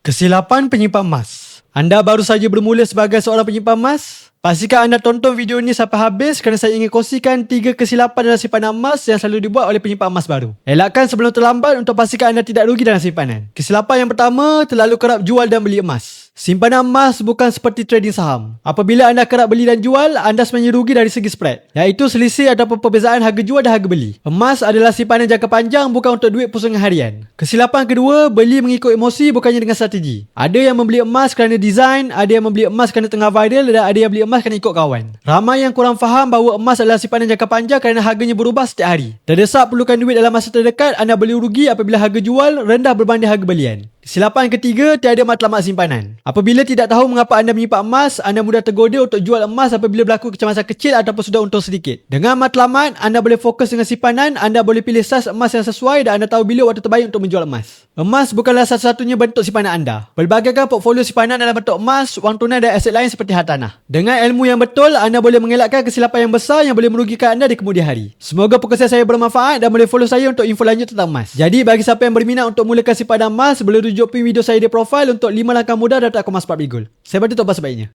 Kesilapan penyimpan emas. Anda baru saja bermula sebagai seorang penyimpan emas? Pastikan anda tonton video ini sampai habis kerana saya ingin kongsikan 3 kesilapan dalam simpanan emas yang selalu dibuat oleh penyimpan emas baru. Elakkan sebelum terlambat untuk pastikan anda tidak rugi dalam simpanan. Kesilapan yang pertama, terlalu kerap jual dan beli emas. Simpanan emas bukan seperti trading saham. Apabila anda kerap beli dan jual, anda sebenarnya rugi dari segi spread, iaitu selisih ataupun perbezaan harga jual dan harga beli. Emas adalah simpanan jangka panjang, bukan untuk duit pusingan harian. Kesilapan kedua, beli mengikut emosi bukannya dengan strategi. Ada yang membeli emas kerana design, ada yang membeli emas kerana tengah viral dan ada yang beli emas kerana ikut kawan. Ramai yang kurang faham bahawa emas adalah simpanan jangka panjang kerana harganya berubah setiap hari. Terdesak perlukan duit dalam masa terdekat, anda boleh rugi apabila harga jual rendah berbanding harga belian. Kesilapan ketiga, tiada matlamat simpanan. Apabila tidak tahu mengapa anda menyimpan emas, anda mudah tergoda untuk jual emas apabila berlaku kecemasan kecil ataupun sudah untung sedikit. Dengan matlamat, anda boleh fokus dengan simpanan, anda boleh pilih saiz emas yang sesuai dan anda tahu bila waktu terbaik untuk menjual emas. Emas bukanlah satu-satunya bentuk simpanan anda. Pelbagaikan portfolio simpanan dalam bentuk emas, wang tunai dan aset lain seperti hartanah. Dengan ilmu yang betul, anda boleh mengelakkan kesilapan yang besar yang boleh merugikan anda di kemudian hari. Semoga perkongsian saya bermanfaat dan boleh follow saya untuk info lanjut tentang emas. Jadi bagi siapa yang berminat untuk mulakan simpanan emas, boleh rujuk video saya di profil untuk 5 langkah mudah dapat emas 4 gold. Saya bantu untuk bahas sebaiknya.